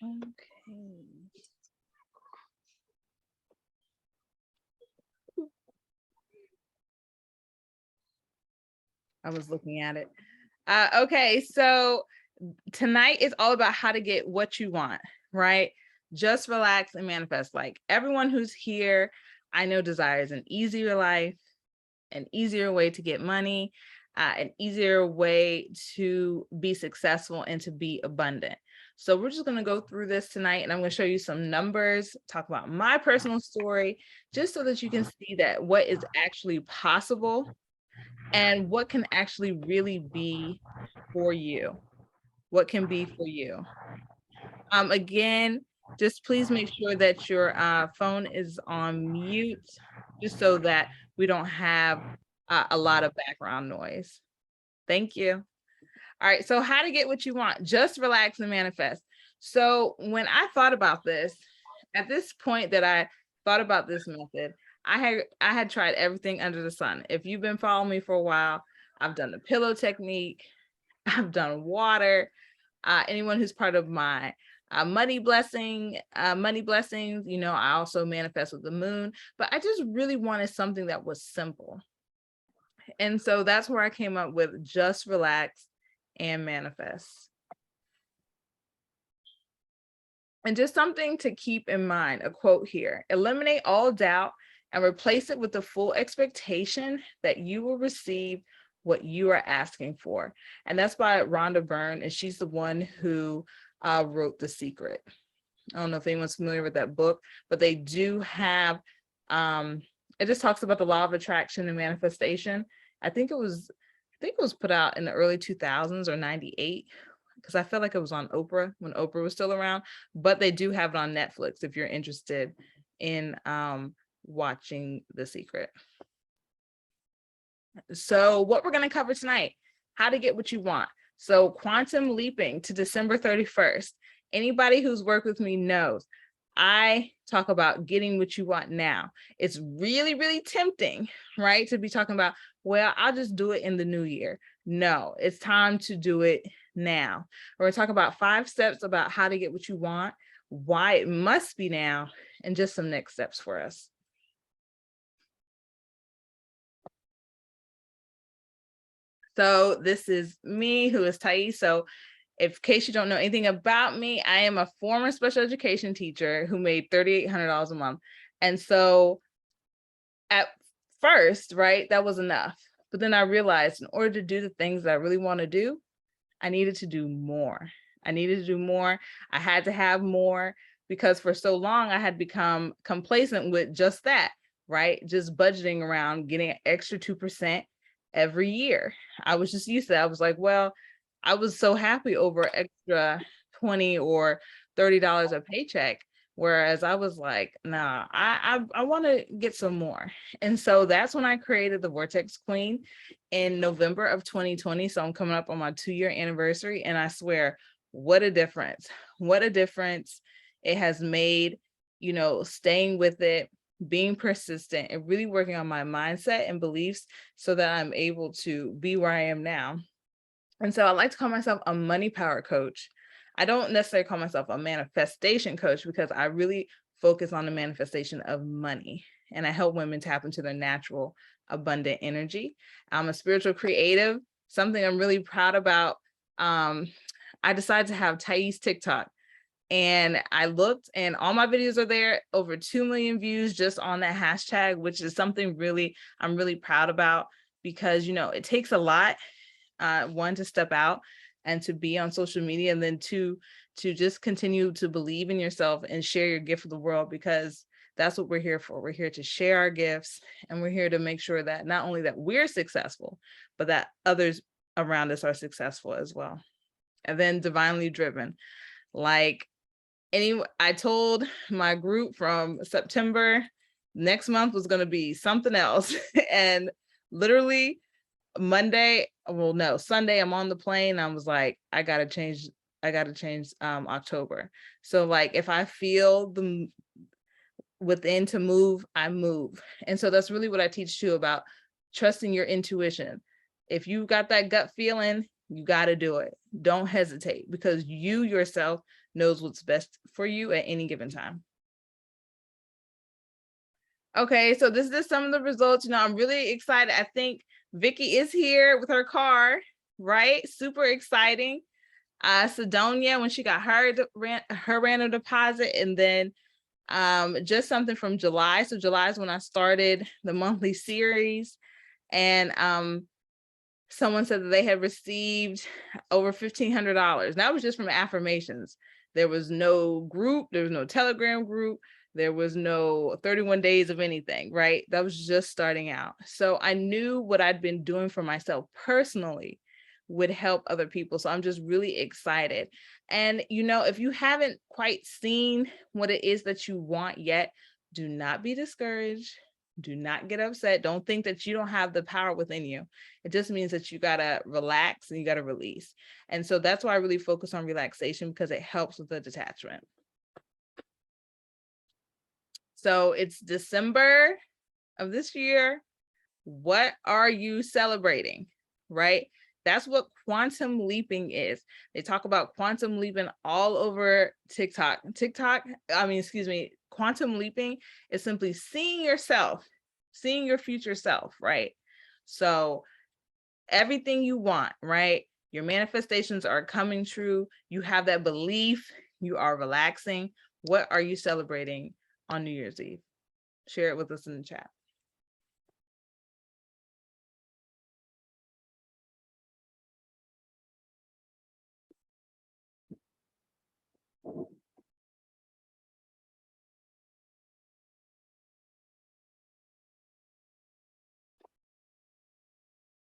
Okay. I was looking at it. Okay, so tonight is all about how to get what you want, right? Just relax and manifest. Like everyone who's here, I know desires an easier life, an easier way to get money, an easier way to be successful and to be abundant. So we're just going to go through this tonight, and I'm going to show you some numbers, talk about my personal story, just so that you can see that what is actually possible and what can actually really be for you. What can be for you. Again, just please make sure that your phone is on mute, just so that we don't have a lot of background noise. Thank you. All right, so how to get what you want. Just relax and manifest. So when I thought about this, at this point that I thought about this method, I had tried everything under the sun. If you've been following me for a while, I've done the pillow technique, I've done water. Anyone who's part of my money blessings, I also manifest with the moon, but I just really wanted something that was simple. And so that's where I came up with just relax and manifest. And just something to keep in mind, a quote here: eliminate all doubt and replace it with the full expectation that you will receive what you are asking for. And that's by Rhonda Byrne, and she's the one who wrote The Secret. I don't know if anyone's familiar with that book, but they do have, it just talks about the law of attraction and manifestation. I think it was put out in the early 2000s or 98, because I feel like it was on Oprah when Oprah was still around, but they do have it on Netflix if you're interested in watching The Secret. So what we're going to cover tonight, how to get what you want. So quantum leaping to December 31st. Anybody who's worked with me knows I talk about getting what you want now. It's really, really tempting, right? To be talking about, well, I'll just do it in the new year. No, it's time to do it now. We're going to talk about 5 steps about how to get what you want, why it must be now, and just some next steps for us. So this is me, who is Thais. So in case you don't know anything about me, I am a former special education teacher who made $3,800 a month. And so at first, right, that was enough. But then I realized in order to do the things that I really want to do, I needed to do more. I needed to do more. I had to have more, because for so long I had become complacent with just that, right? Just budgeting around getting an extra 2% every year. I was just used to that. I was like, well, I was so happy over extra $20 or $30 a paycheck. Whereas I was like, nah, I want to get some more. And so that's when I created the Vortex Queen in November of 2020. So I'm coming up on my 2-year anniversary, and I swear, what a difference. What a difference it has made, staying with it, being persistent, and really working on my mindset and beliefs so that I'm able to be where I am now. And so I like to call myself a money power coach. I don't necessarily call myself a manifestation coach, because I really focus on the manifestation of money, and I help women tap into their natural, abundant energy. I'm a spiritual creative, something I'm really proud about. I decided to have Thais TikTok, and I looked, and all my videos are there, over 2 million views just on that hashtag, which is something I'm really proud about, because, it takes a lot, one, to step out and to be on social media, and then two, to just continue to believe in yourself and share your gift with the world, because that's what we're here for. We're here to share our gifts, and we're here to make sure that not only that we're successful, but that others around us are successful as well. And then divinely driven. I told my group from September, next month was going to be something else. And literally Sunday, I'm on the plane. I was like, I got to change October. So if I feel the within to move, I move. And so that's really what I teach too, about trusting your intuition. If you got that gut feeling, you got to do it. Don't hesitate, because you yourself knows what's best for you at any given time. Okay, so this is some of the results. You know, I'm really excited. I think Vicky is here with her car, right? Super exciting. Sidonia, when she got her random deposit, and then just something from July. So July is when I started the monthly series, and someone said that they had received over $1,500. That was just from affirmations. There was no group, there was no Telegram group, there was no 31 days of anything, right? That was just starting out. So I knew what I'd been doing for myself personally would help other people. So I'm just really excited. And, you know, if you haven't quite seen what it is that you want yet, do not be discouraged. Do not get upset. Don't think that you don't have the power within you. It just means that you got to relax and you got to release. And so that's why I really focus on relaxation, because it helps with the detachment. So it's December of this year. What are you celebrating, right? That's what quantum leaping is. They talk about quantum leaping all over TikTok. Quantum leaping is simply seeing yourself, seeing your future self, right? So everything you want, right? Your manifestations are coming true. You have that belief. You are relaxing. What are you celebrating on New Year's Eve? Share it with us in the chat.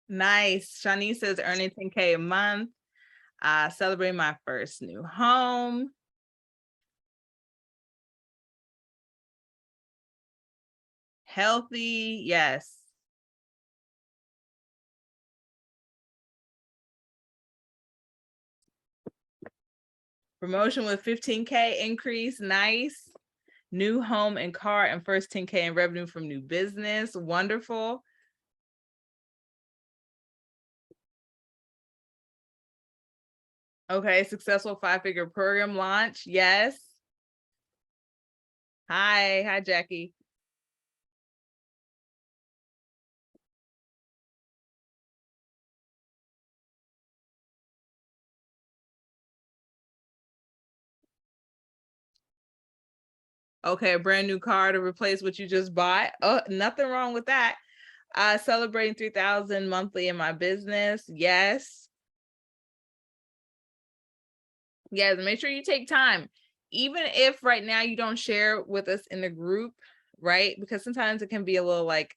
Nice. Shanice says earning 10K a month. Celebrating my first new home. Healthy, yes. Promotion with 15K increase, nice. New home and car and first 10K in revenue from new business, wonderful. Okay, successful 5-figure program launch, yes. Hi, Jackie. Okay, a brand new car to replace what you just bought. Oh, nothing wrong with that. Celebrating 3,000 monthly in my business. Yes. Yes, make sure you take time. Even if right now you don't share with us in the group, right? Because sometimes it can be a little like,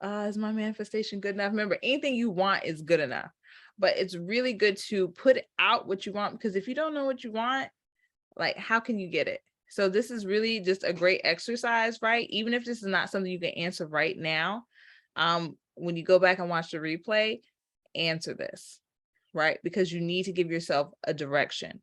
is my manifestation good enough? Remember, anything you want is good enough. But it's really good to put out what you want, because if you don't know what you want, like, how can you get it? So this is really just a great exercise, right? Even if this is not something you can answer right now, when you go back and watch the replay, answer this, right? Because you need to give yourself a direction.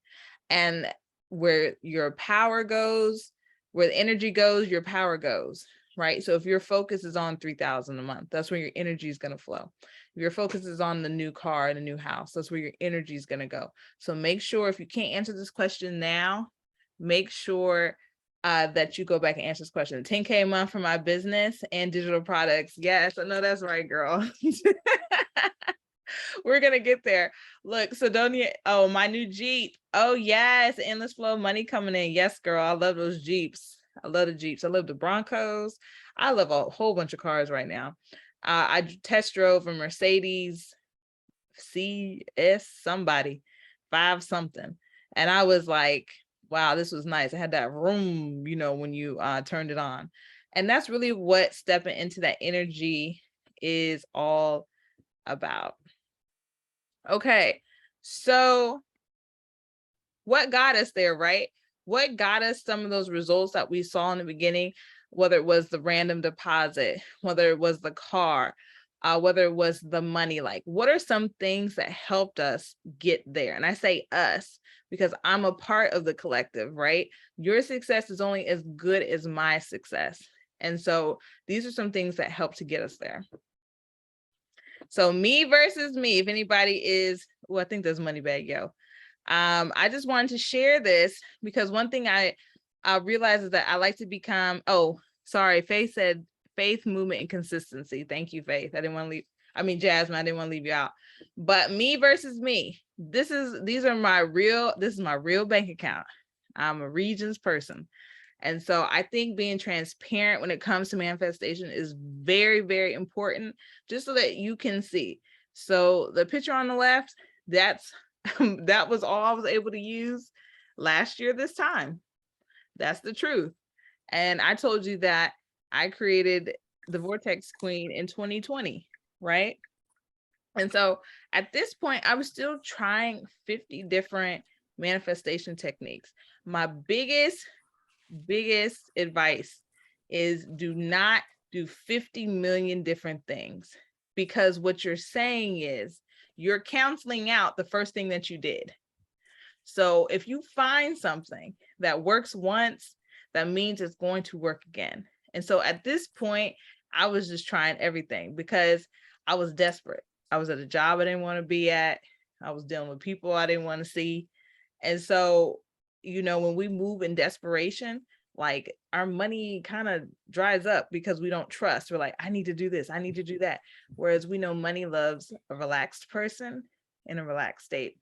And where your power goes, where the energy goes, your power goes, right? So if your focus is on 3,000 a month, that's where your energy is going to flow. If your focus is on the new car and the new house, that's where your energy is going to go. So make sure, if you can't answer this question now, make sure that you go back and answer this question. 10K a month for my business and digital products. Yes, I know that's right, girl. We're gonna get there. Look, Sidonia, oh, my new Jeep. Oh yes, endless flow of money coming in. Yes, girl, I love those Jeeps. I love the Jeeps. I love the Broncos. I love a whole bunch of cars right now. I test drove a Mercedes CS somebody, 5 something. And I was like, wow, this was nice. I had that room, you know, when you turned it on. And that's really what stepping into that energy is all about. Okay, so what got us there, right? What got us some of those results that we saw in the beginning, whether it was the random deposit, whether it was the car, whether it was the money, like what are some things that helped us get there? And I say us because I'm a part of the collective, right? Your success is only as good as my success. And so these are some things that help to get us there. So me versus me, if anybody is, well, I think there's Moneybag Yo. I just wanted to share this because one thing I realized is that I like to become, oh, sorry, Faith said faith, movement, and consistency. Thank you, Faith. I didn't want to leave, I mean, Jasmine, I didn't want to leave you out. But me versus me, this is my real bank account. I'm a regions person. And so I think being transparent when it comes to manifestation is very, very important, just so that you can see. So the picture on the left, that's that was all I was able to use last year this time. That's the truth. And I told you that I created the Vortex Queen in 2020, right? And so at this point, I was still trying 50 different manifestation techniques. My biggest advice is do not do 50 million different things, because what you're saying is you're canceling out the first thing that you did. So if you find something that works once, that means it's going to work again. And so at this point, I was just trying everything because I was desperate. I was at a job I didn't want to be at. I was dealing with people I didn't want to see. And so, you know, when we move in desperation, like our money kind of dries up because we don't trust. We're like, I need to do this, I need to do that. Whereas we know money loves a relaxed person in a relaxed state.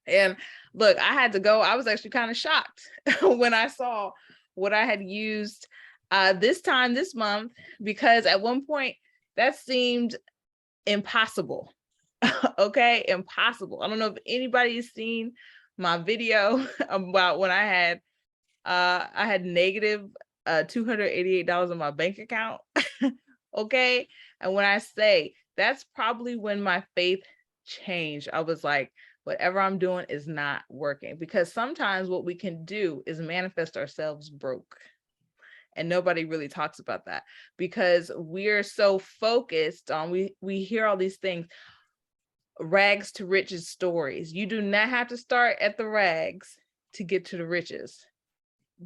And look, I had to go. I was actually kind of shocked when I saw what I had used this month, because at one point that seemed impossible. Okay, impossible. I don't know if anybody's seen my video about when I had negative $288 in my bank account. Okay. And when I say that's probably when my faith changed, I was like, whatever I'm doing is not working, because sometimes what we can do is manifest ourselves broke. And nobody really talks about that because we're so focused on, we hear all these things, rags to riches stories. You do not have to start at the rags to get to the riches.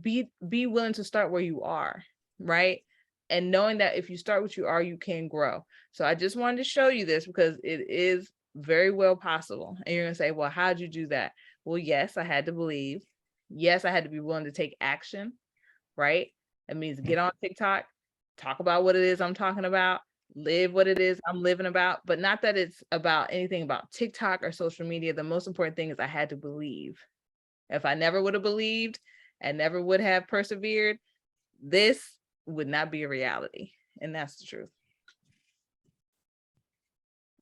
Be willing to start where you are, right? And knowing that if you start what you are, you can grow. So I just wanted to show you this because it is very well possible. And you're gonna say, well, how'd you do that? Well, yes, I had to believe. Yes, I had to be willing to take action, right? It means get on TikTok, talk about what it is I'm talking about, live what it is I'm living about, but not that it's about anything about TikTok or social media. The most important thing is I had to believe. If I never would have believed and never would have persevered, this would not be a reality. And that's the truth.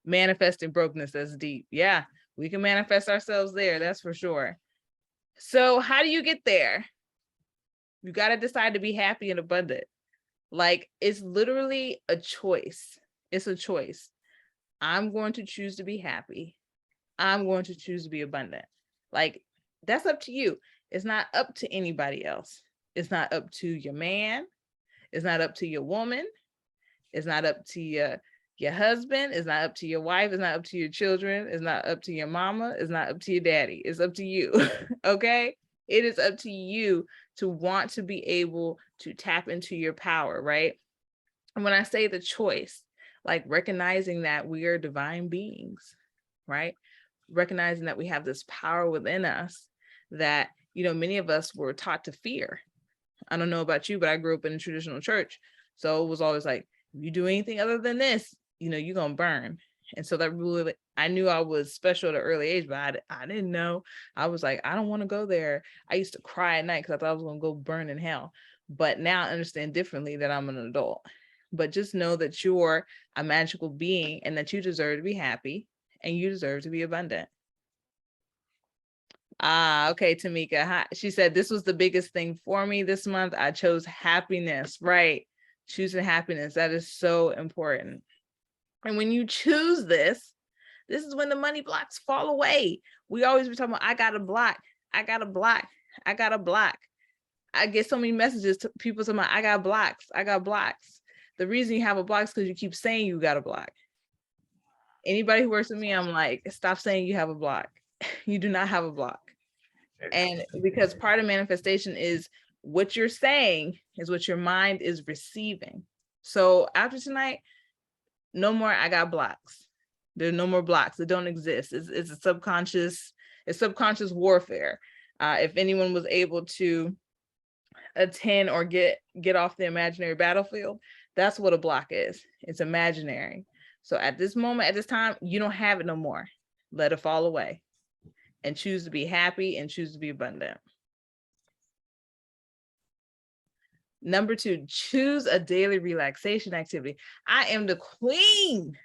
Manifesting brokenness, that's deep. Yeah, we can manifest ourselves there, that's for sure. So how do you get there? You got to decide to be happy and abundant. Like, it's literally a choice. It's a choice. I'm going to choose to be happy. I'm going to choose to be abundant. Like, that's up to you. It's not up to anybody else. It's not up to your man. It's not up to your woman. It's not up to your husband. It's not up to your wife. It's not up to your children. It's not up to your mama. It's not up to your daddy. It's up to you. Okay? It is up to you to want to be able to tap into your power, right? And when I say the choice, like recognizing that we are divine beings, right? Recognizing that we have this power within us that, you know, many of us were taught to fear. I don't know about you, but I grew up in a traditional church. So it was always like, if you do anything other than this, you know, you're going to burn. And so that really, I knew I was special at an early age, but I didn't know. I was like, I don't want to go there. I used to cry at night because I thought I was going to go burn in hell. But now I understand differently that I'm an adult. But just know that you're a magical being and that you deserve to be happy and you deserve to be abundant. Okay, Tamika. Hi. She said, this was the biggest thing for me this month. I chose happiness, right? Choosing happiness. That is so important. And when you choose this is when the money blocks fall away. We always be talking about, I got a block. I got a block. I got a block. I get so many messages to people saying, I got blocks. I got blocks. The reason you have a block is because you keep saying you got a block. Anybody who works with me, I'm like, stop saying you have a block. You do not have a block. And because part of manifestation is what you're saying is what your mind is receiving. So after tonight, no more I got blocks. There are no more blocks that don't exist. It's a subconscious, It's subconscious warfare. If anyone was able to attend or get off the imaginary battlefield, that's what a block is. It's imaginary. So at this moment, at this time, you don't have it no more. Let it fall away and choose to be happy and choose to be abundant. Number 2, choose a daily relaxation activity. I am the queen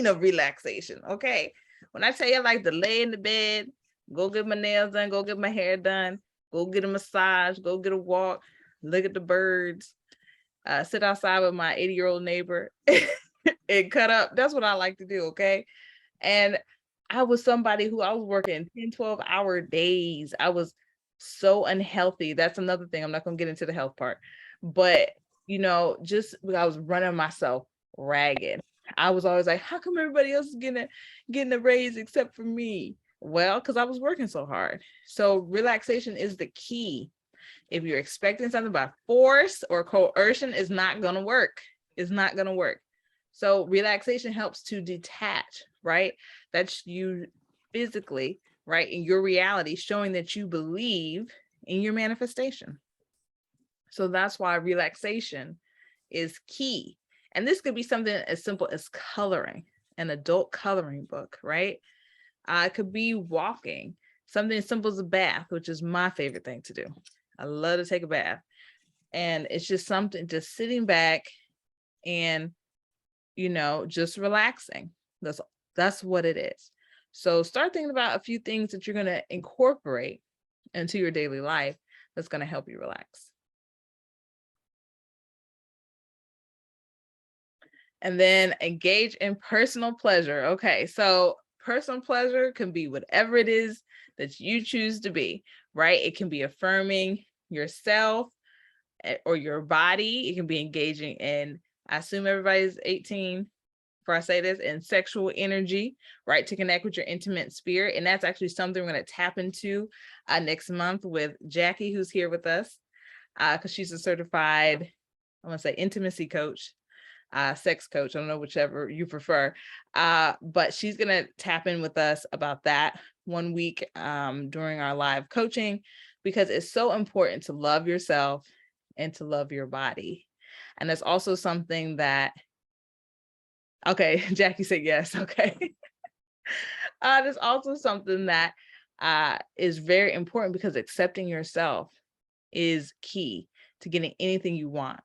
of relaxation. Okay. When I tell you I like to lay in the bed, go get my nails done, go get my hair done, go get a massage, go get a walk, look at the birds, sit outside with my 80-year-old neighbor and cut up. That's what I like to do. Okay. And I was somebody who I was working 10, 12-hour days. I was so unhealthy. That's another thing. I'm not going to get into the health part, but just I was running myself ragged. I was always like, how come everybody else is getting a raise except for me? Well, because I was working so hard. So relaxation is the key. If you're expecting something by force or coercion, it's not going to work. It's not going to work. So relaxation helps to detach, right? That's you physically, right, in your reality, showing that you believe in your manifestation. So that's why relaxation is key. And this could be something as simple as coloring, an adult coloring book, right? It could be walking, something as simple as a bath, which is my favorite thing to do. I love to take a bath. And it's just something, just sitting back and, just relaxing. That's what it is. So start thinking about a few things that you're going to incorporate into your daily life that's going to help you relax. And then engage in personal pleasure. Okay, so personal pleasure can be whatever it is that you choose to be, right? It can be affirming yourself or your body. It can be engaging in, I assume everybody's 18 before I say this, in sexual energy, right? To connect with your intimate spirit. And that's actually something we're going to tap into next month with Jackie, who's here with us, because she's a certified, I want to say intimacy coach, sex coach. I don't know, whichever you prefer. But she's going to tap in with us about that one week during our live coaching, because it's so important to love yourself and to love your body. And that's also something that, okay, Jackie said yes. Okay. There's also something that is very important, because accepting yourself is key to getting anything you want.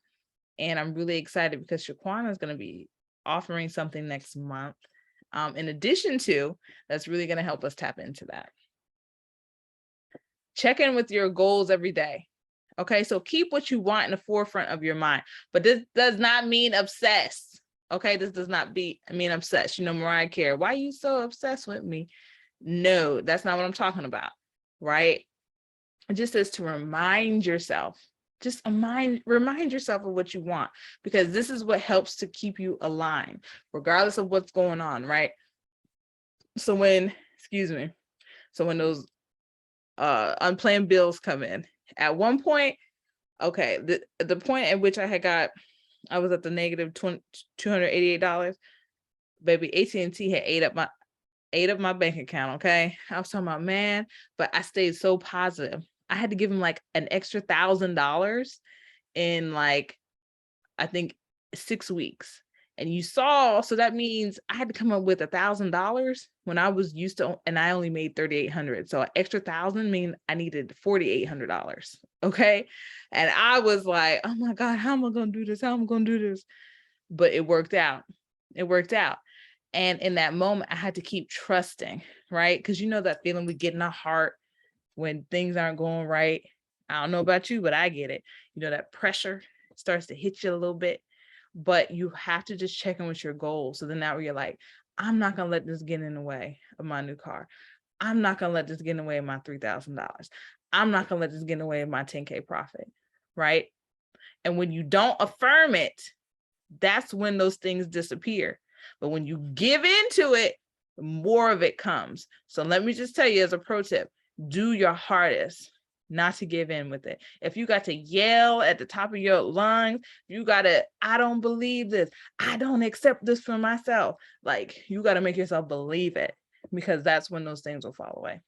And I'm really excited because Shaquana is going to be offering something next month. In addition to, that's really going to help us tap into that. Check in with your goals every day. Okay, so keep what you want in the forefront of your mind, but this does not mean obsessed. Okay, this does not mean obsessed. Mariah Carey, why are you so obsessed with me? No, that's not what I'm talking about, right? It just says to remind yourself, remind yourself of what you want, because this is what helps to keep you aligned, regardless of what's going on, right? So when those unplanned bills come in, at one point, okay, the point at which I was at the negative $288, baby, AT&T had ate up my bank account. Okay. I was talking about, man, but I stayed so positive. I had to give him like an extra $1,000 in I think 6 weeks. And so that means I had to come up with $1,000 when I was used to, and I only made $3,800. So an extra $1,000 mean I needed $4,800. Okay. And I was like, oh my God, how am I going to do this? How am I going to do this? But it worked out. And in that moment, I had to keep trusting, right? Because that feeling we get in our heart when things aren't going right. I don't know about you, but I get it. That pressure starts to hit you a little bit, but you have to just check in with your goals. So then now you're like, I'm not going to let this get in the way of my new car. I'm not going to let this get in the way of my $3,000. I'm not going to let this get in the way of my 10K profit, right? And when you don't affirm it, that's when those things disappear. But when you give into it, more of it comes. So let me just tell you as a pro tip, do your hardest not to give in with it. If you got to yell at the top of your lungs, I don't believe this. I don't accept this for myself. You got to make yourself believe it. because that's when those things will fall away.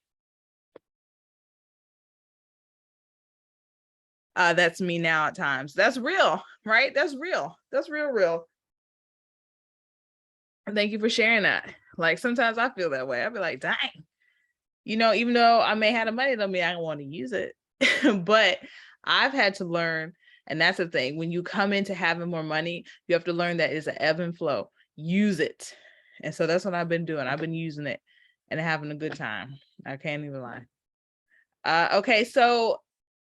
That's me now at times. That's real, right? That's real. That's real. Thank you for sharing that. Like sometimes I feel that way. I'll be like, dang, even though I may have the money, don't mean I don't want to use it. But I've had to learn, and that's the thing. When you come into having more money, you have to learn that it's an ebb and flow. Use it. And so that's what I've been doing. I've been using it and having a good time. I can't even lie. Okay, so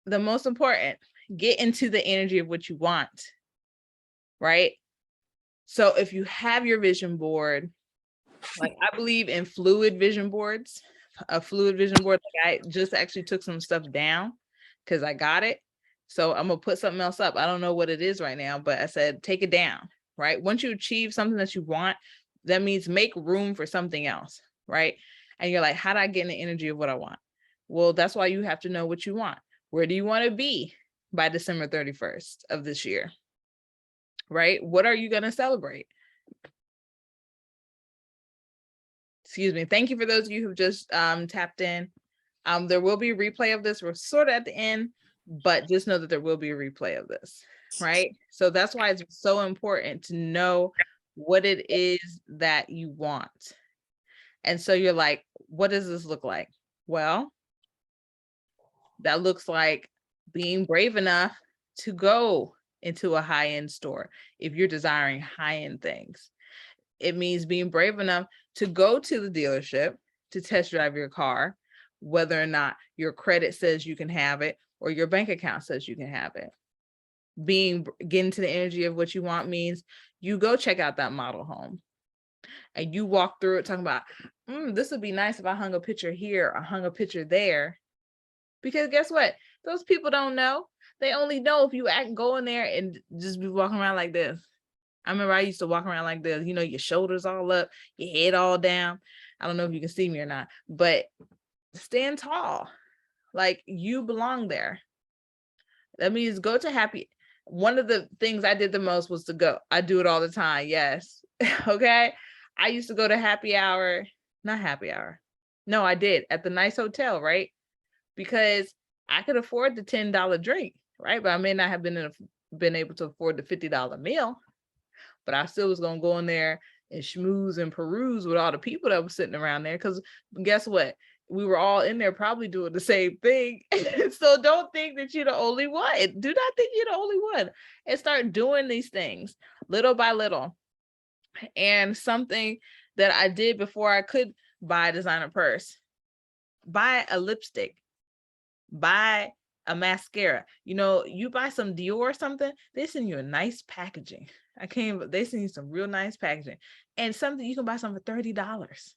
the most important, get into the energy of what you want, right? So if you have your vision board, like I believe in fluid vision boards, a fluid vision board. Like I just actually took some stuff down because I got it. So I'm gonna put something else up. I don't know what it is right now, but I said, take it down, right? Once you achieve something that you want, that means make room for something else, right? And you're like, how do I get in the energy of what I want? Well, that's why you have to know what you want. Where do you want to be by December 31st of this year, right? What are you going to celebrate? Excuse me. Thank you for those of you who've just tapped in. There will be a replay of this. We're sort of at the end, but just know that there will be a replay of this, right? So that's why it's so important to know what it is that you want. And so you're like, what does this look like? Well, that looks like being brave enough to go into a high-end store if you're desiring high-end things. It means being brave enough to go to the dealership to test drive your car, whether or not your credit says you can have it or your bank account says you can have it. Getting to the energy of what you want means you go check out that model home and you walk through it talking about, this would be nice if I hung a picture here or hung a picture there. Because guess what? Those people don't know. They only know if you go in there and just be walking around like this. I remember I used to walk around like this, your shoulders all up, your head all down. I don't know if you can see me or not, but stand tall. Like you belong there. That means go to happy. One of the things I did the most was to go. I do it all the time. Yes. Okay. I used to go to happy hour, not happy hour. No, I did at the nice hotel, right? Because I could afford the $10 drink, right? But I may not have been able to afford the $50 meal, but I still was going to go in there and schmooze and peruse with all the people that were sitting around there. Because guess what? We were all in there probably doing the same thing. So don't think that you're the only one. Do not think you're the only one. And start doing these things little by little. And something that I did before I could buy a designer purse, buy a lipstick, buy a mascara. You buy some Dior or something, they send you a nice packaging. They send you some real nice packaging. And something you can buy something for $30.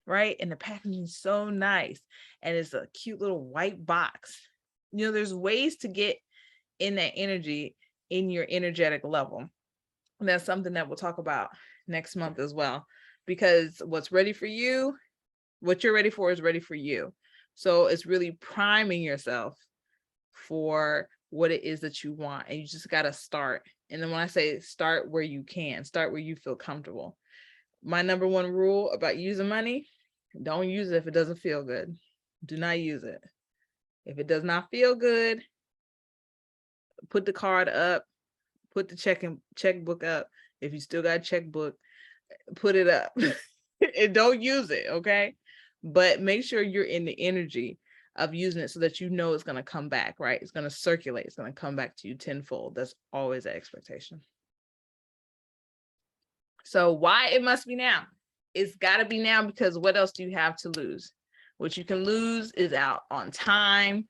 Right? And the packaging is so nice. And it's a cute little white box. There's ways to get in that energy in your energetic level. And that's something that we'll talk about next month as well. Because what's ready for you, what you're ready for is ready for you. So it's really priming yourself for what it is that you want. And you just got to start. And then when I say start where you can, start where you feel comfortable. My number one rule about using money, don't use it if it doesn't feel good. Do not use it. If it does not feel good, put the card up, put the checkbook up. If you still got a checkbook, put it up. And don't use it, okay? But make sure you're in the energy of using it so that it's going to come back, right? It's going to circulate. It's going to come back to you tenfold. That's always the expectation. So why it must be now? It's got to be now because what else do you have to lose? What you can lose is out on time,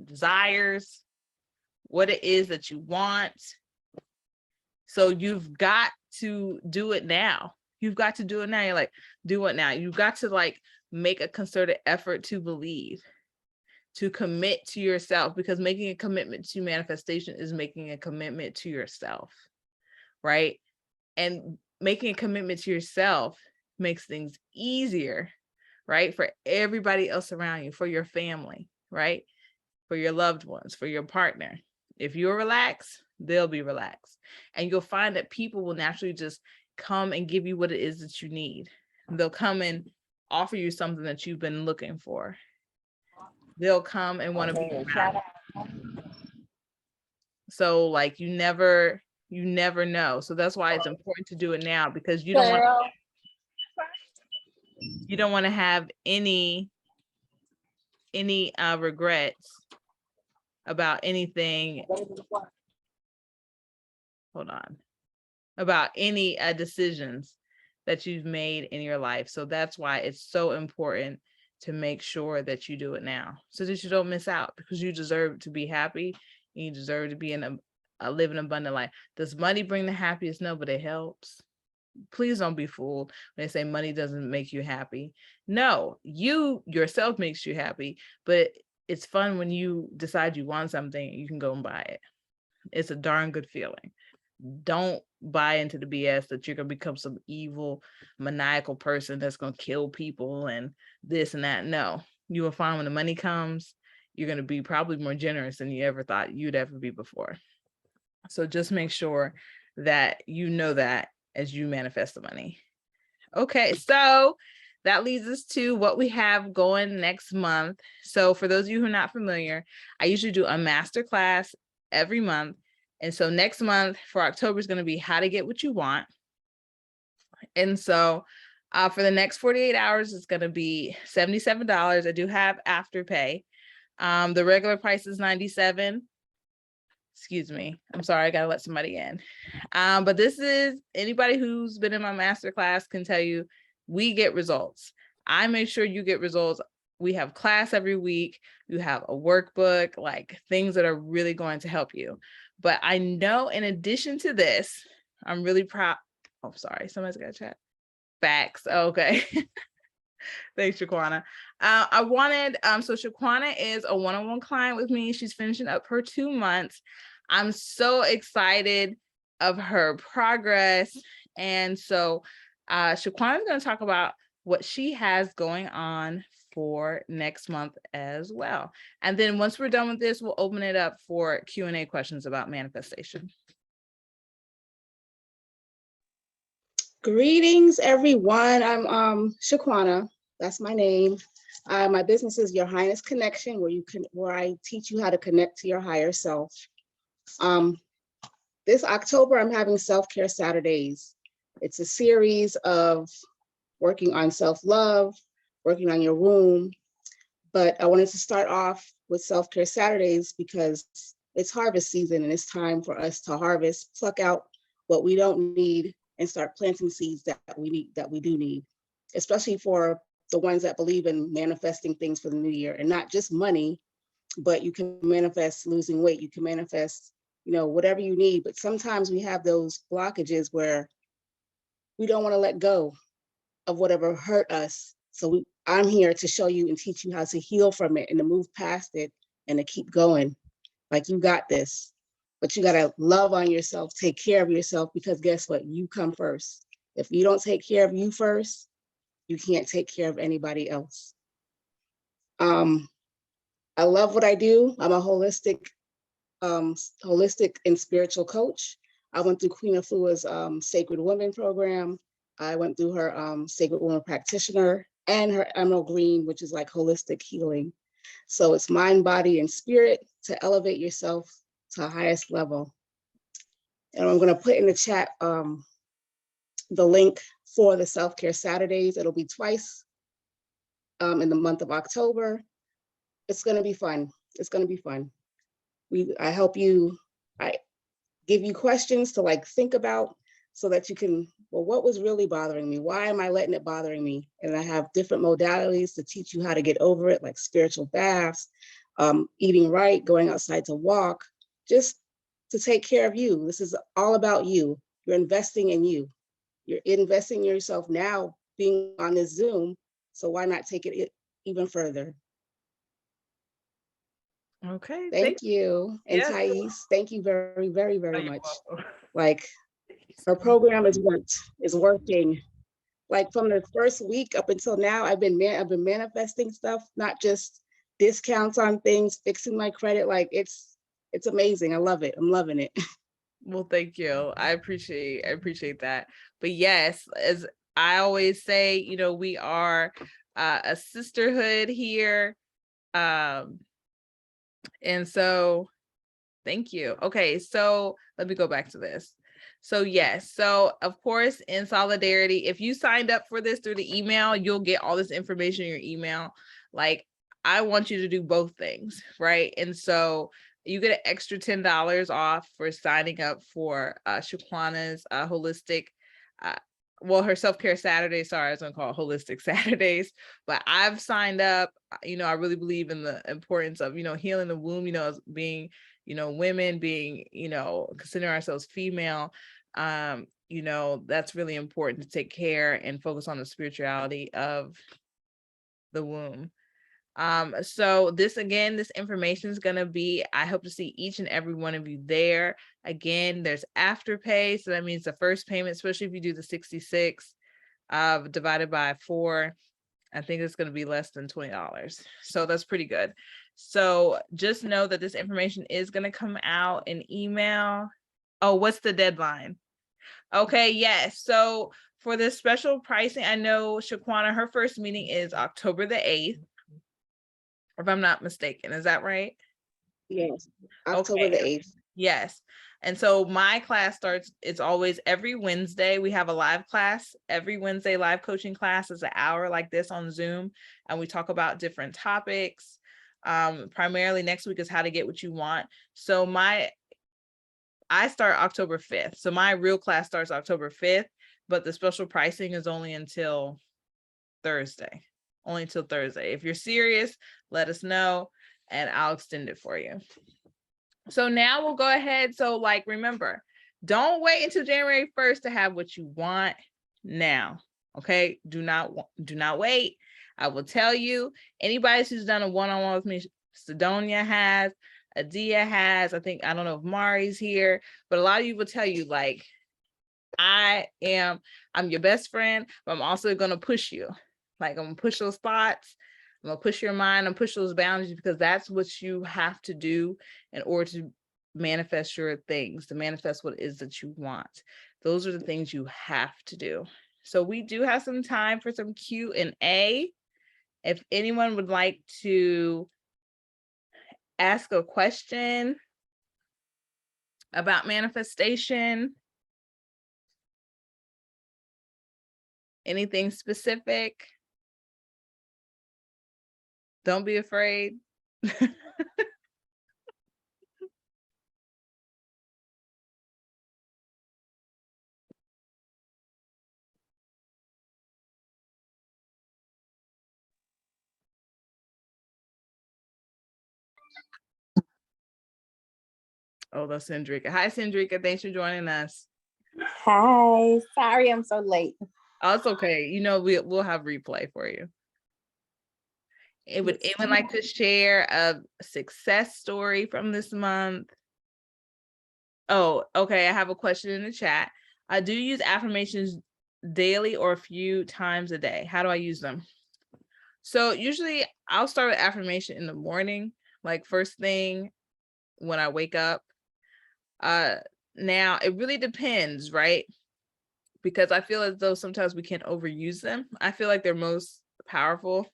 desires, what it is that you want. So you've got to do it now. You've got to do it now. You're like, do it now. You've got to make a concerted effort to believe, to commit to yourself, because making a commitment to manifestation is making a commitment to yourself, right? And making a commitment to yourself makes things easier, right? For everybody else around you, for your family, right? For your loved ones, for your partner. If you're relaxed, they'll be relaxed. And you'll find that people will naturally just come and give you what it is that you need. They'll come and offer you something that you've been looking for. They'll come and want to be around. So like you never know. So that's why it's important to do it now, because you don't want to have any regrets about anything. Hold on. About any decisions that you've made in your life. So that's why it's so important to make sure that you do it now, so that you don't miss out, because you deserve to be happy. You deserve to be in a live an abundant life. Does money bring the happiest? No, but it helps. Please don't be fooled when they say money doesn't make you happy. No, you yourself makes you happy, but it's fun when you decide you want something, you can go and buy it. It's a darn good feeling. Don't buy into the BS that you're going to become some evil, maniacal person that's going to kill people and this and that. No, you will find when the money comes, you're going to be probably more generous than you ever thought you'd ever be before. So just make sure that you know that as you manifest the money. Okay, so that leads us to what we have going next month. So for those of you who are not familiar, I usually do a masterclass every month. And so next month for October is going to be how to get what you want. And so for the next 48 hours, it's going to be $77. I do have Afterpay. The regular price is $97. Excuse me. I'm sorry. I got to let somebody in. But this is, anybody who's been in my masterclass can tell you, we get results. I make sure you get results. We have class every week. You have a workbook, like things that are really going to help you. But I know in addition to this, I'm really proud. Oh, sorry. Somebody's got a chat. Facts. Okay. Thanks, Shaquana. I wanted, so Shaquana is a one-on-one client with me. She's finishing up her 2 months. I'm so excited of her progress. And so Shaquana is going to talk about what she has going on for next month as well. And then once we're done with this, we'll open it up for Q&A questions about manifestation. Greetings, everyone. I'm Shaquana. That's my name. My business is Your Highness Connection, where I teach you how to connect to your higher self. This October, I'm having Self-Care Saturdays. It's a series of working on self-love, working on your womb. But I wanted to start off with Self-Care Saturdays because it's harvest season and it's time for us to harvest, pluck out what we don't need and start planting seeds that we do need, especially for the ones that believe in manifesting things for the new year, and not just money, but you can manifest losing weight, you can manifest, whatever you need. But sometimes we have those blockages where we don't want to let go of whatever hurt us. So I'm here to show you and teach you how to heal from it and to move past it and to keep going. Like, you got this. But you got to love on yourself, take care of yourself, because guess what? You come first. If you don't take care of you first, you can't take care of anybody else. I love what I do. I'm a holistic and spiritual coach. I went through Queen Afua's Sacred Women program. I went through her Sacred Woman Practitioner and her Emerald Green, which is like holistic healing. So it's mind, body, and spirit to elevate yourself to the highest level. And I'm going to put in the chat the link for the Self-Care Saturdays. It'll be twice in the month of October. It's going to be fun. It's going to be fun. I help you, I give you questions to think about, so that you can, what was really bothering me? Why am I letting it bothering me? And I have different modalities to teach you how to get over it, like spiritual baths, eating right, going outside to walk, just to take care of you. This is all about you. You're investing in you. You're investing in yourself now, being on this Zoom. So why not take it even further? Okay. Thank you. And yes. Thais, thank you very, very, very much. Like, her program is working. Like, from the first week up until now, I've been manifesting stuff, not just discounts on things, fixing my credit. Like, it's amazing. I love it. I'm loving it. Well, thank you. I appreciate that. But yes, as I always say, you know, we are a sisterhood here. And so thank you. Okay, so let me go back to this. So yes, so of course, in solidarity, if you signed up for this through the email, you'll get all this information in your email. Like, I want you to do both things, right? And so you get an extra $10 off for signing up for Shaquana's holistic, uh, well, her self-care Saturday. Sorry, I was gonna call it holistic Saturdays, but I've signed up. You know, I really believe in the importance of, you know, healing the womb, you know, as being, you know, women, being, you know, considering ourselves female. You know, that's really important to take care and focus on the spirituality of the womb. So this, again, this information is going to be, I hope to see each and every one of you there. Again, there's afterpay, so that means the first payment, especially if you do the 66 divided by 4, I think it's going to be less than $20. So that's pretty good. So just know that this information is going to come out in email. Oh, what's the deadline? Okay, yes. So for this special pricing, I know Shaquana, her first meeting is October the 8th, if I'm not mistaken. Is that right? Yes, October Okay. the 8th. Yes. And so my class starts, it's always every Wednesday. We have a live class every Wednesday. Live coaching class is an hour like this on Zoom, and we talk about different topics. Primarily next week is how to get what you want. So I start October 5th. So my real class starts October 5th, but the special pricing is only until Thursday. Only until Thursday. If you're serious, let us know and I'll extend it for you. So now we'll go ahead. So, like, remember, don't wait until January 1st to have what you want now. Okay, do not wait. I will tell you, anybody who's done a one-on-one with me, Sidonia has, Adia has, I think, I don't know if Mari's here, but a lot of you will tell you, like, I'm your best friend, but I'm also going to push you. Like, I'm going to push those thoughts. I'm going to push your mind and push those boundaries, because that's what you have to do in order to manifest your things, to manifest what it is that you want. Those are the things you have to do. So we do have some time for some Q&A. If anyone would like to ask a question about manifestation, anything specific, don't be afraid. Oh, that's Cendrika. Hi, Cendrika. Thanks for joining us. Hi, sorry I'm so late. Oh, it's okay. You know, we'll have replay for you. Would anyone like to share a success story from this month? Oh, okay. I have a question in the chat. I do use affirmations daily or a few times a day. How do I use them? So usually I'll start with affirmation in the morning, like first thing when I wake up. Now it really depends, right? Because I feel as though sometimes we can overuse them. I feel like they're most powerful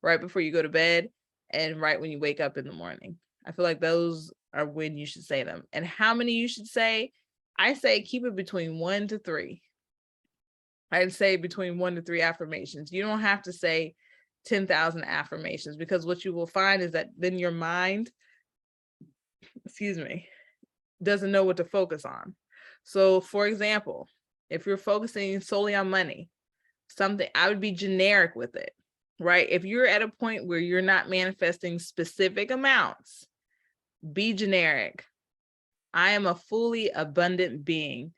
right before you go to bed and right when you wake up in the morning. I feel like those are when you should say them. And how many you should say? I say keep it between 1 to 3. I'd say between 1 to 3 affirmations. You don't have to say 10,000 affirmations, because what you will find is that then your mind, doesn't know what to focus on. So for example, if you're focusing solely on money, something, I would be generic with it, right? If you're at a point where you're not manifesting specific amounts, be generic. I am a fully abundant being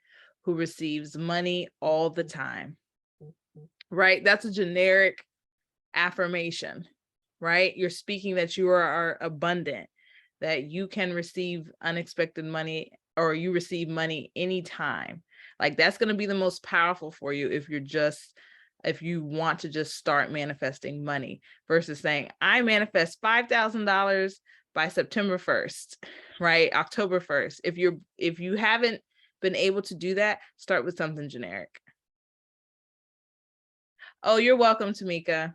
who receives money all the time, right? That's a generic affirmation, right? You're speaking that you are abundant, that you can receive unexpected money, or you receive money anytime. Like, that's going to be the most powerful for you if you want to just start manifesting money, versus saying, I manifest $5,000 by September 1st, right? October 1st. If you haven't been able to do that, start with something generic. Oh, you're welcome, Tamika.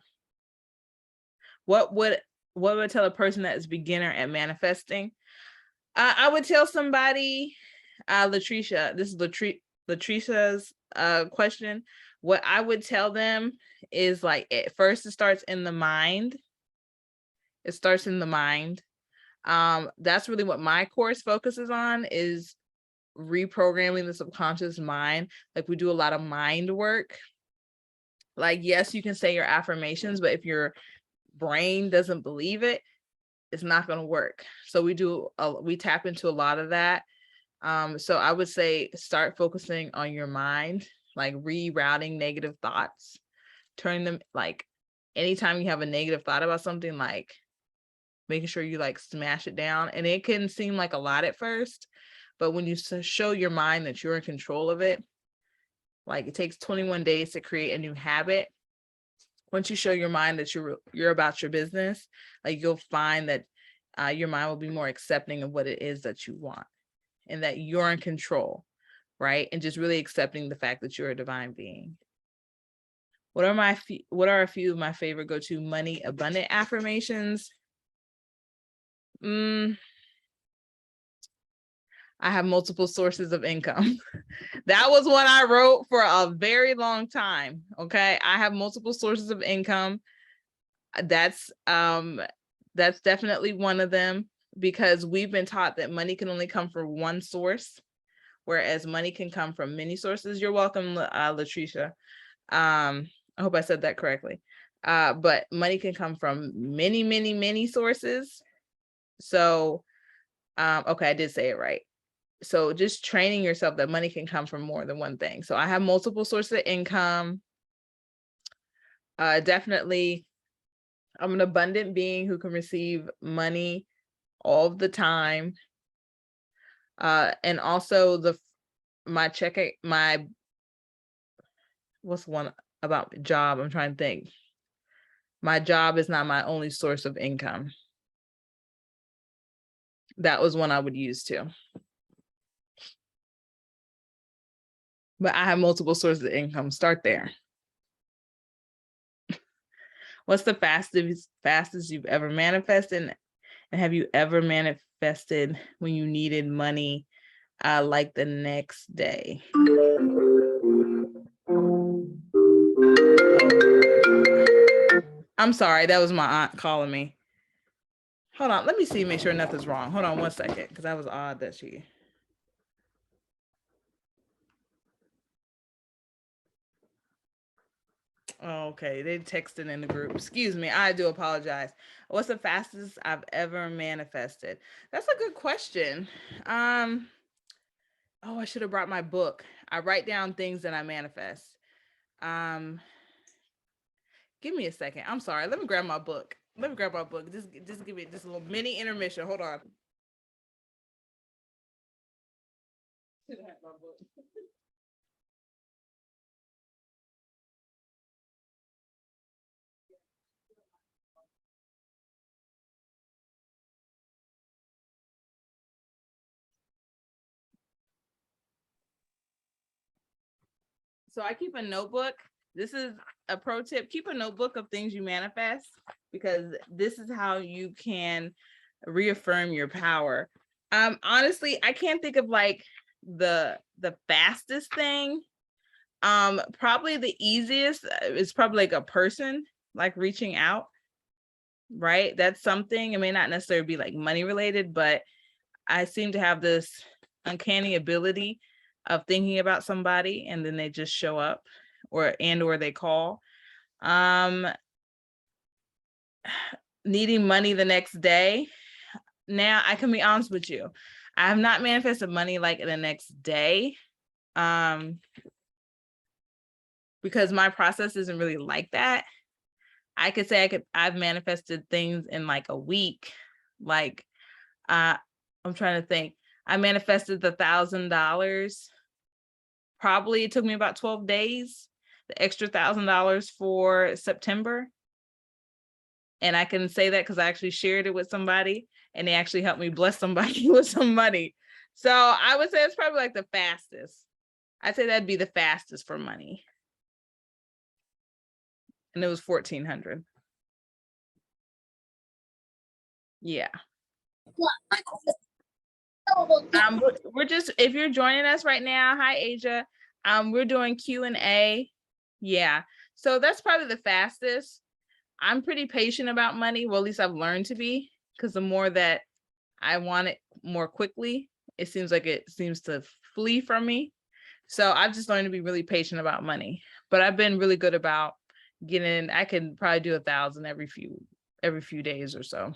What would tell a person that is beginner at manifesting? I would tell somebody, Latricia, this is Latricia's question. What I would tell them is, like, at first it starts in the mind. It starts in the mind. That's really what my course focuses on, is reprogramming the subconscious mind. Like, we do a lot of mind work. Like, yes, you can say your affirmations, but if your brain doesn't believe it, it's not going to work. So we tap into a lot of that. So I would say start focusing on your mind, like rerouting negative thoughts, turning them, like, anytime you have a negative thought about something, like making sure you like smash it down. And it can seem like a lot at first, but when you show your mind that you're in control of it, like, it takes 21 days to create a new habit. Once you show your mind that you're about your business, like, you'll find that your mind will be more accepting of what it is that you want, and that you're in control, right? And just really accepting the fact that you're a divine being. What are a few of my favorite go-to money abundant affirmations? I have multiple sources of income. That was one I wrote for a very long time. Okay. I have multiple sources of income. That's definitely one of them, because we've been taught that money can only come from one source, whereas money can come from many sources. You're welcome, Latricia. I hope I said that correctly. But money can come from many, many, many sources. So, okay, I did say it right. So just training yourself that money can come from more than one thing. So I have multiple sources of income. Definitely, I'm an abundant being who can receive money all the time. And also what's one about job? I'm trying to think. My job is not my only source of income. That was one I would use too. But I have multiple sources of income. Start there. What's the fastest you've ever manifested? And have you ever manifested when you needed money, like the next day? I'm sorry, that was my aunt calling me. Hold on, let me see, make sure nothing's wrong. Hold on one second, because that was odd that she... Okay, they texted in the group. Excuse me, I do apologize. What's the fastest I've ever manifested? That's a good question. Oh, I should have brought my book. I write down things that I manifest. Give me a second. I'm sorry. Let me grab my book. Just give me just a little mini intermission. Hold on. So I keep a notebook. This is a pro tip. Keep a notebook of things you manifest, because this is how you can reaffirm your power. Honestly, I can't think of like the fastest thing. Probably the easiest is probably like a person, like reaching out, right? That's something. It may not necessarily be like money related, but I seem to have this uncanny ability of thinking about somebody and then they just show up, or they call. Needing money the next day. Now, I can be honest with you. I have not manifested money like the next day, because my process isn't really like that. I could say I've manifested things in like a week. Like, I'm trying to think. I manifested the $1,000. Probably it took me about 12 days, the extra $1,000 for September. And I can say that because I actually shared it with somebody and they actually helped me bless somebody with some money. So I would say it's probably like the fastest. I'd say that'd be the fastest for money. and it was 1,400. Yeah. We're just, if you're joining us right now, hi Asia. We're doing Q&A. Yeah. So that's probably the fastest. I'm pretty patient about money. Well, at least I've learned to be, because the more that I want it more quickly, it seems to flee from me. So I've just learned to be really patient about money. But I've been really good about I can probably do 1,000 every few days or so.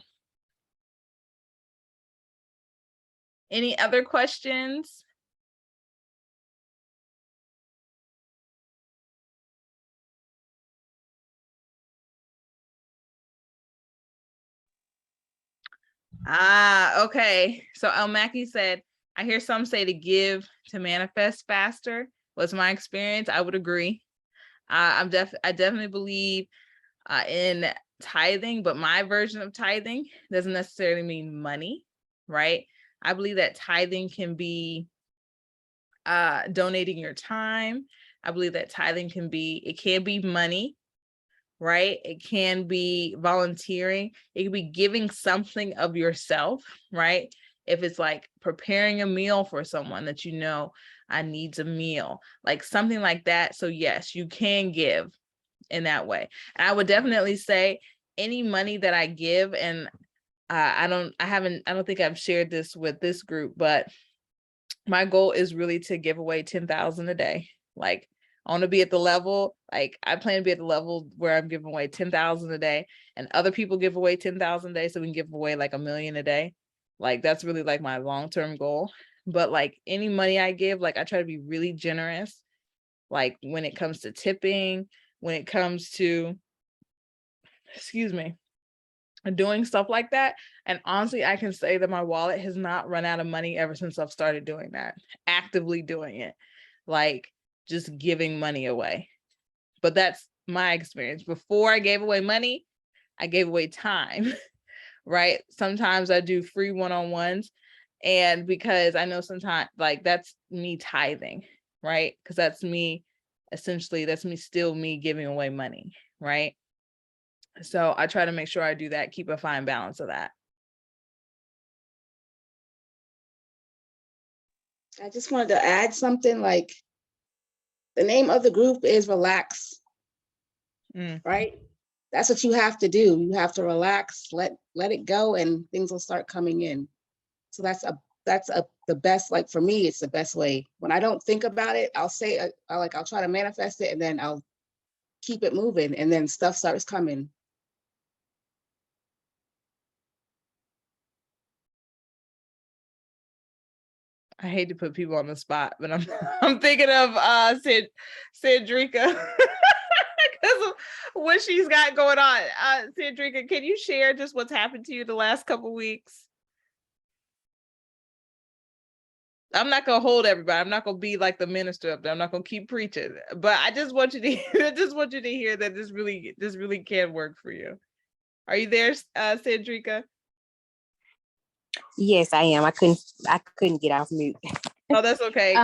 Any other questions? Okay. So El Mackey said, I hear some say to give to manifest faster. Was my experience. I would agree. I definitely believe in tithing, but my version of tithing doesn't necessarily mean money, right? I believe that tithing can be donating your time. I believe that tithing can be money, right? It can be volunteering. It can be giving something of yourself, right? If it's like preparing a meal for someone that you know needs a meal, like something like that. So yes, you can give in that way. And I would definitely say any money that I give, and I don't think I've shared this with this group, but my goal is really to give away 10,000 a day. Like, I want to be at the level, like I plan to be at the level where I'm giving away 10,000 a day, and other people give away 10,000 a day, so we can give away like 1 million a day. Like, that's really like my long-term goal. But like any money I give, like I try to be really generous. Like when it comes to tipping, when it comes to, excuse me, doing stuff like that. And honestly, I can say that my wallet has not run out of money ever since I've started doing that, actively doing it, like just giving money away. But that's my experience. Before I gave away money, I gave away time, right? Sometimes I do free one-on-ones, and because I know sometimes like that's me tithing, right? Because that's me still me giving away money, right? So I try to make sure I do that, keep a fine balance of that. I just wanted to add something, like the name of the group is Relax, right? That's what you have to do. You have to relax, let it go, and things will start coming in. So that's the best, like for me, it's the best way. When I don't think about it, I'll say, I'll try to manifest it, and then I'll keep it moving, and then stuff starts coming. I hate to put people on the spot, but I'm thinking of Cedrica because of what she's got going on. Cedrica, can you share just what's happened to you the last couple weeks? I'm not gonna hold everybody. I'm not gonna be like the minister up there. I'm not gonna keep preaching, but I just want you to hear that this really can work for you. Are you there, Cedrica? Yes, I am. I couldn't get off mute. Oh, that's okay.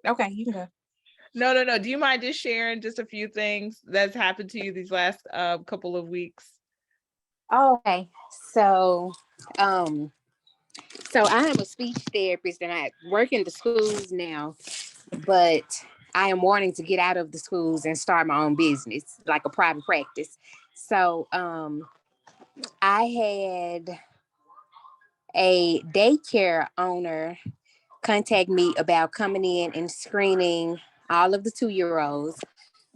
Okay, you can go. No. Do you mind just sharing just a few things that's happened to you these last couple of weeks? Okay, so I am a speech therapist and I work in the schools now, but I am wanting to get out of the schools and start my own business, like a private practice. So I had a daycare owner contact me about coming in and screening all of the 2-year-olds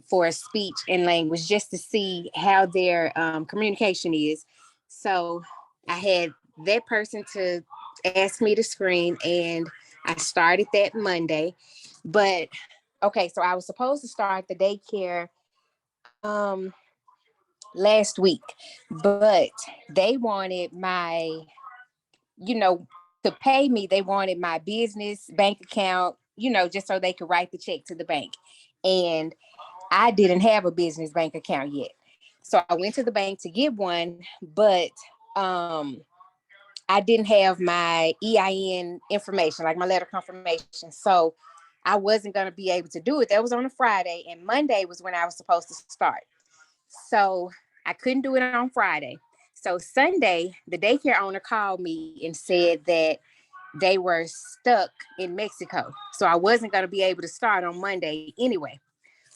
for speech and language, just to see how their communication is. So I had that person to ask me to screen, and I started that Monday. But okay, so I was supposed to start the daycare last week, but they wanted my, to pay me, they wanted my business bank account, just so they could write the check to the bank. And I didn't have a business bank account yet. So I went to the bank to get one, but I didn't have my EIN information, like my letter confirmation. So I wasn't going to be able to do it. That was on a Friday, and Monday was when I was supposed to start. So I couldn't do it on Friday. So Sunday, the daycare owner called me and said that they were stuck in Mexico. So I wasn't going to be able to start on Monday anyway.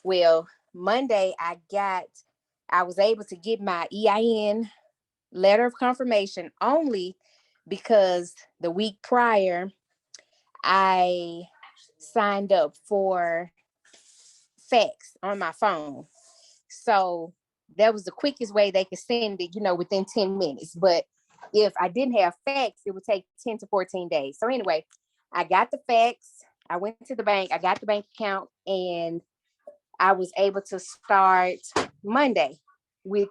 Well, Monday, I was able to get my EIN letter of confirmation only because the week prior, I signed up for fax on my phone. So that was the quickest way they could send it, within 10 minutes. But if I didn't have fax, it would take 10 to 14 days. So anyway, I got the fax. I went to the bank. I got the bank account, and I was able to start Monday with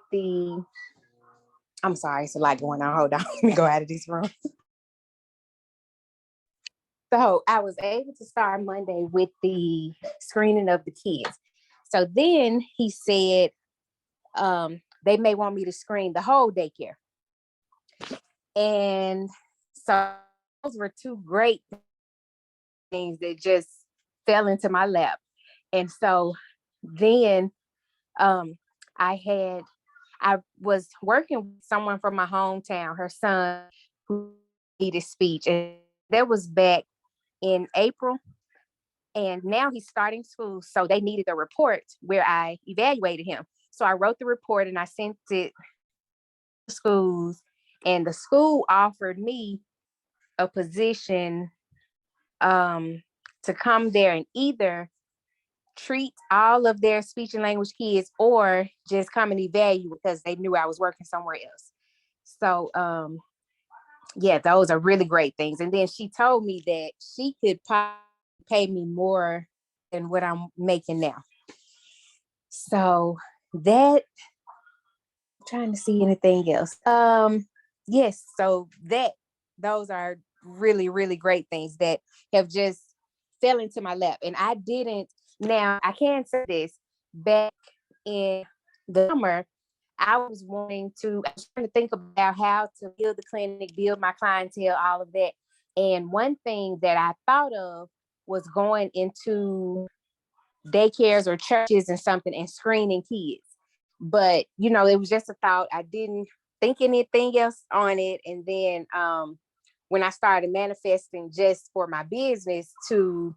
I'm sorry, it's a lot going on. Hold on. Let me go out of this room. So I was able to start Monday with the screening of the kids. So then he said, they may want me to screen the whole daycare. And so those were two great things that just fell into my lap. And so then I was working with someone from my hometown, her son, who needed speech. And that was back in April. And now he's starting school. So they needed a report where I evaluated him. So I wrote the report and I sent it to schools. And the school offered me a position to come there and either treat all of their speech and language kids or just come and evaluate because they knew I was working somewhere else. So yeah, those are really great things. And then she told me that she could pay me more than what I'm making now. So that, I'm trying to see anything else. Yes, so those are really, really great things that have just fell into my lap. And I can say this, back in the summer, I was trying to think about how to build the clinic, build my clientele, all of that. And one thing that I thought of was going into daycares or churches and something and screening kids. But, it was just a thought. I didn't think anything else on it. And then when I started manifesting just for my business to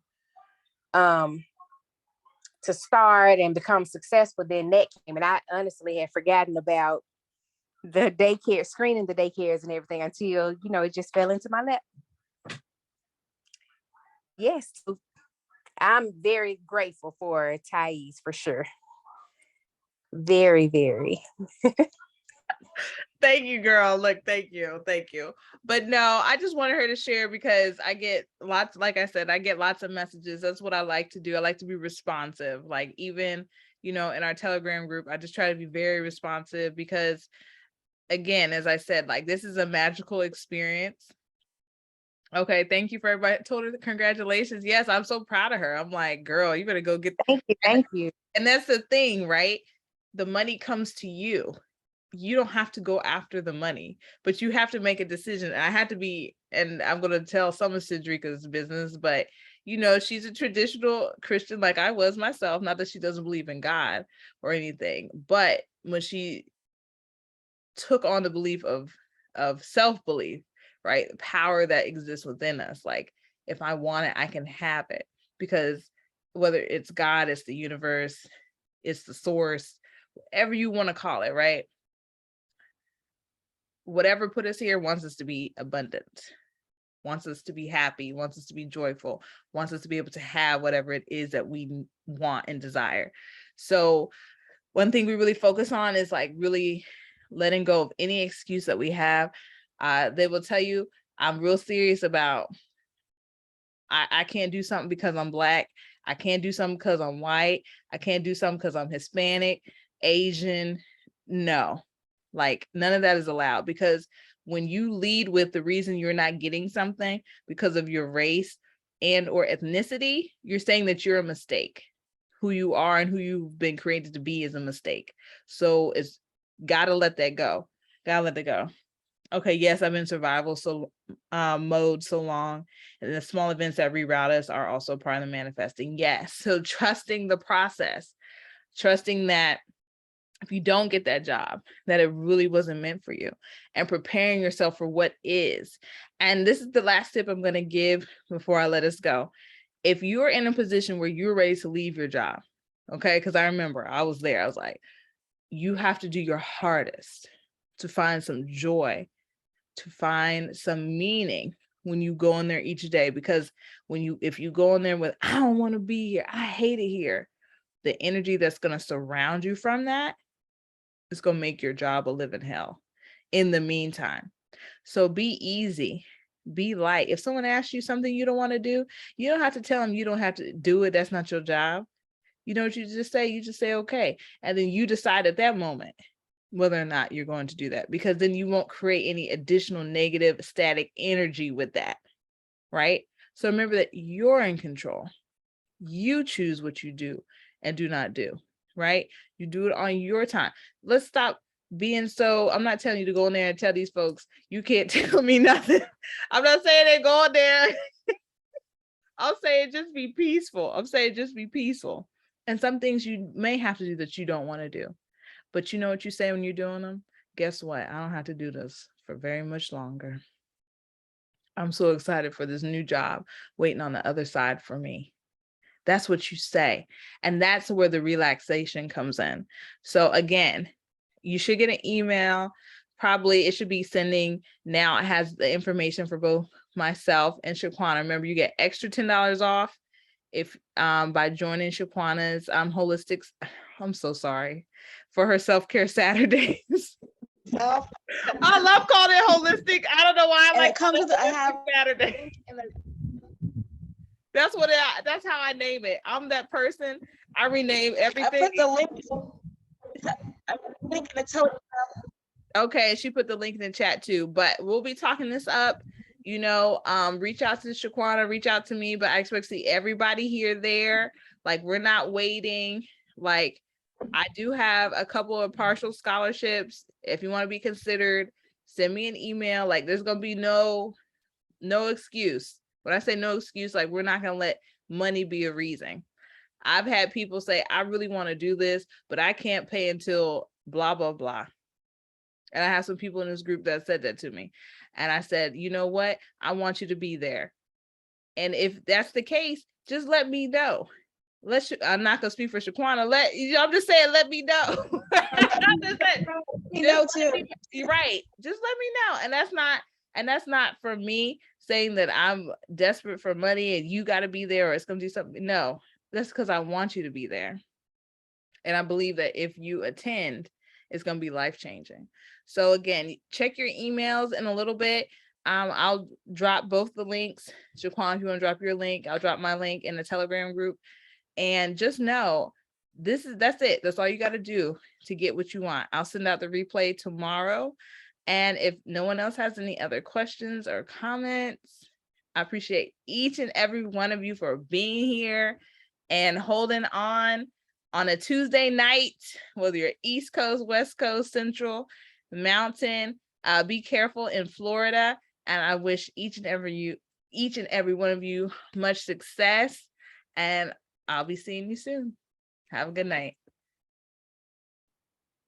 start and become successful, then that came. And I honestly had forgotten about the daycare, screening the daycares and everything until, it just fell into my lap. Yes, I'm very grateful for Thais, for sure. Very, very. Thank you, girl. Look, thank you. But no, I just wanted her to share because I get lots, like I said, I get lots of messages. That's what I like to do. I like to be responsive. Like even, in our Telegram group, I just try to be very responsive because, again, as I said, like this is a magical experience. Okay, thank you for everybody. Told her congratulations. Yes, I'm so proud of her. I'm like, girl, you better go get. Thank you. And that's the thing, right? The money comes to you. You don't have to go after the money, but you have to make a decision. And I had to be, and I'm going to tell some of Cedrica's business, but she's a traditional Christian like I was myself. Not that she doesn't believe in God or anything, but when she took on the belief of self-belief, right? The power that exists within us. Like if I want it, I can have it, because whether it's God, it's the universe, it's the source, whatever you want to call it, right? Whatever put us here wants us to be abundant, wants us to be happy, wants us to be joyful, wants us to be able to have whatever it is that we want and desire. So one thing we really focus on is like really letting go of any excuse that we have. They will tell you, I'm real serious about, I can't do something because I'm Black. I can't do something because I'm white. I can't do something because I'm Hispanic, Asian. No. Like none of that is allowed, because when you lead with the reason you're not getting something because of your race and or ethnicity, you're saying that you're a mistake. Who you are and who you've been created to be is a mistake. So it's gotta let that go. Gotta let it go. Okay, yes, I'm in survival mode so long, and the small events that reroute us are also part of the manifesting. Yes, so trusting the process, trusting that if you don't get that job, that it really wasn't meant for you, and preparing yourself for what is. And this is the last tip I'm going to give before I let us go. If you're in a position where you're ready to leave your job, okay, because I remember I was there, I was like, you have to do your hardest to find some joy, to find some meaning when you go in there each day. Because if you go in there with, I don't want to be here, I hate it here, the energy that's going to surround you from that is going to make your job a living hell in the meantime. So be easy, be light. If someone asks you something you don't want to do, you don't have to tell them you don't have to do it. That's not your job. You know what you just say? You just say, okay. And then you decide at that moment whether or not you're going to do that, because then you won't create any additional negative static energy with that, right? So remember that you're in control. You choose what you do and do not do, right? You do it on your time. Let's stop being so, I'm not telling you to go in there and tell these folks, you can't tell me nothing. I'm not saying they go in there. I'm saying just be peaceful. I'm saying just be peaceful. And some things you may have to do that you don't want to do. But you know what you say when you're doing them? Guess what? I don't have to do this for very much longer. I'm so excited for this new job waiting on the other side for me. That's what you say. And that's where the relaxation comes in. So again, you should get an email. Probably it should be sending now. It has the information for both myself and Shaquana. Remember, you get extra $10 off if by joining Shaquana's holistics. I'm so sorry for her self-care Saturdays. Well, I love calling it holistic. I don't know why I and like it comes with I have Saturday. That's that's how I name it. I'm that person. I rename everything. I put the link in the Telegram. Okay, she put the link in the chat too, but we'll be talking this up. You know, reach out to Shaquana, reach out to me, but I expect to see everybody here there. Like, we're not waiting. Like, I do have a couple of partial scholarships. If you want to be considered, send me an email. Like, there's gonna be no excuse. When I say no excuse, like, we're not gonna let money be a reason. I've had people say, I really want to do this, but I can't pay until blah, blah, blah. And I have some people in this group that said that to me. And I said, you know what? I want you to be there. And if that's the case, just let me know. I'm not gonna speak for Shaquana. I'm just saying, let me know. You're right. Just let me know. And that's not for me saying that I'm desperate for money and you got to be there or it's gonna do something. No, that's because I want you to be there. And I believe that if you attend, it's going to be life-changing. So again, check your emails in a little bit. I'll drop both the links. Shaquan, if you want to drop your link, I'll drop my link in the Telegram group. And just know, that's it. That's all you got to do to get what you want. I'll send out the replay tomorrow. And if no one else has any other questions or comments, I appreciate each and every one of you for being here and holding on a Tuesday night, whether you're East Coast, West Coast, Central, Mountain. Be careful in Florida. And I wish each and every one of you much success. And I'll be seeing you soon. Have a good night.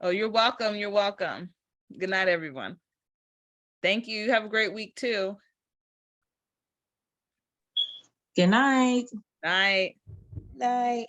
Oh, you're welcome. You're welcome. Good night, everyone. Thank you. Have a great week too. Good night. Night. Night.